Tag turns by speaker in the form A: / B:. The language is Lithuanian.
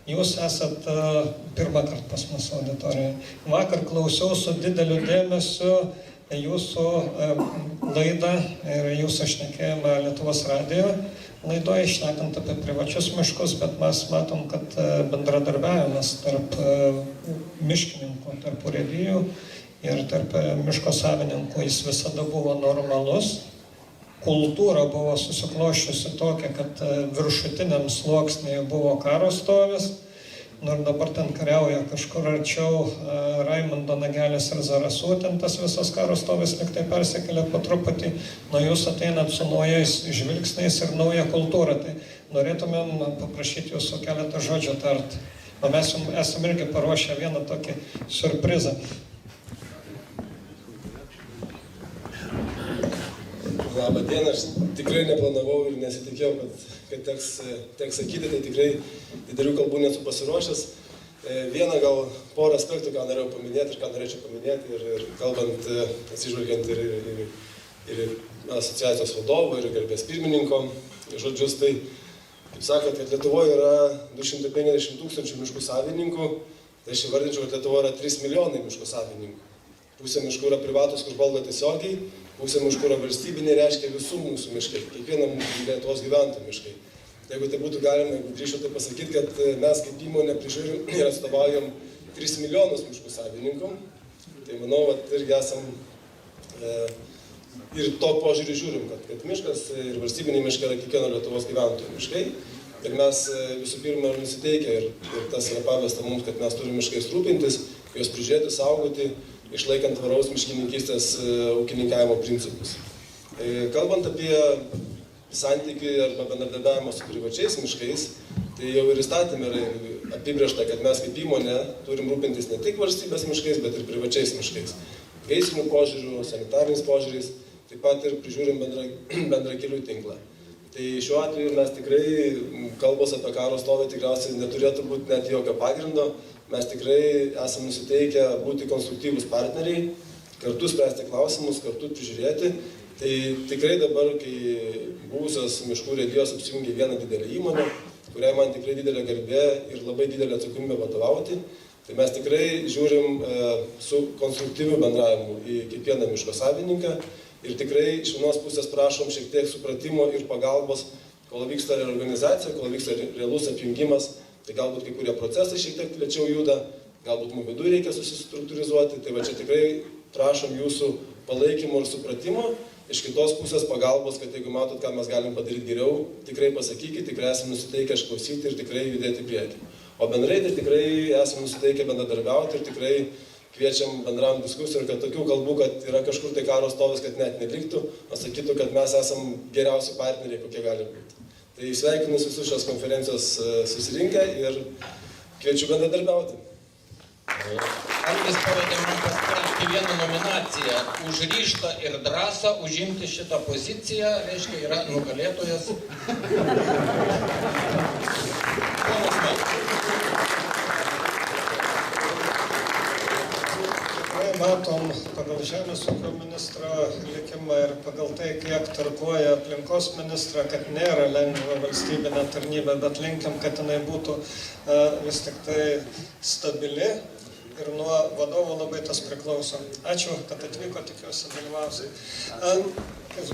A: Jūs esat pirmą kartą pas mus auditorijoje. Vakar klausiau su dideliu dėmesiu jūsų laidą ir jūsų šnekėjimą Lietuvos radijo laidoje, šnekant apie privačius miškus, bet mes matom, kad bendradarbiavimas tarp miškininkų, tarp urėdijų ir tarp miško savininkų jis visada buvo normalus. Kultūra buvo susikloščiusi tokia, kad viršutiniam sluoksnėje buvo karo stovis, nors dabar ten kariauja kažkur arčiau Raimundo Nagelės ir Zarasų, ten tas visas karo stovis liktai persikelia po truputį, nuo jūs ateinat su naujais žvilgsniais ir nauja kultūra, tai norėtumėm paprašyti jūsų keletą žodžių tart. O mes jums esam irgi paruošę vieną tokį surprizą.
B: Labą dieną, aš tikrai neplanavau ir nesitikėjau, kad teks sakyti, tai tikrai didelių kalbų nesu pasiruošęs. Vieną gal porą aspektų, ką norėjau paminėti ir ką norėčiau paminėti, ir kalbant, atsižvelgiant ir asociacijos vadovo, ir garbės pirmininko žodžius, tai, kaip sakot, kad Lietuvoje yra 250 000 miškų savininkų, tai aš įvardinčiau, kad Lietuvoje yra 3 milijonai miškų savininkų. Pusė miškų yra privatus, kur valdo tiesiogiai, pusė miškų yra valstybiniai, reiškia visų mūsų miškai, kiekvienam Lietuvos gyventojų miškai. Tai jeigu tai būtų galima, jeigu drįščiau tai pasakyti, kad mes kaip įmonė prižiūrim ir atstovaujam 3 milijonus miškų savininkų, tai manau, kad irgi esam ir to požiūrį žiūrim, kad miškas ir valstybiniai miškai yra kiekvieno Lietuvos gyventojų miškai. Ir mes visų pirma nusiteikę ir tas yra pavesta mums, kad mes turime miškais rūpintis, juos prižiūrėti, saugoti, išlaikant tvaraus miškininkystės ūkininkavimo principus. Kalbant apie santykį arba bendradarbiavimą su privačiais miškais, tai jau ir įstatymė yra apibrėžta, kad mes kaip įmonė turim rūpintis ne tik valstybės miškais, bet ir privačiais miškais. Gaisrinių požiūrių, sanitariniais požiūriais, taip pat ir prižiūrim bendrą kelių tinklą. Tai šiuo atveju mes tikrai, kalbos apie karo stovį tikriausiai neturėtų būti net jokio pagrindo. Mes tikrai esame nusiteikę būti konstruktyvūs partneriai, kartu spręsti klausimus, kartu prižiūrėti. Tai tikrai dabar, kai buvusios miškų urėdijos apsijungė vieną didelę įmonę, kuriai man tikrai didelė garbė ir labai didelė atsakomybė vadovauti, tai mes tikrai žiūrim su konstruktyviu bendravimu į kiekvieną miško savininką ir tikrai iš vienos pusės prašom šiek tiek supratimo ir pagalbos, kol vyksta reorganizacija, kol vyksta realus apjungimas. Tai galbūt kai kurie procesai šiek tiek lėčiau juda, galbūt mums viduje reikia susistruktūrizuoti, tai va čia tikrai prašom jūsų palaikymo ir supratimo, iš kitos pusės pagalbos, kad jeigu matot, ką mes galim padaryti geriau, tikrai pasakykite, tikrai esame nusiteikę išklausyti ir tikrai judėti į priekį. O bendrai tai tikrai esame nusiteikę bendradarbiauti ir tikrai kviečiam bendram diskusijų ir kad tokių kalbų, kad yra kažkur tai karo stovis, kad net neliktų, o sakytų, kad mes esam geriausi partneriai, kokie gali būti. Tai sveikinu visus šios konferencijos susirinkę ir kviečiu bendradarbiauti.
C: Algis pavedė man paskelbti vieną nominaciją už ryžtą ir drąsą užimti šitą poziciją, reiškia, yra nugalėtojas.
A: Matom pagal Žemės ūkio ministro likimą ir pagal tai, kiek tarkuoja aplinkos ministrą, kad nėra lengva valstybinė tarnyba, bet linkim, kad jinai būtų vis tik tai stabili ir nuo vadovo labai tas priklauso. Ačiū, kad atvyko, tikiuosi dalyvausiai.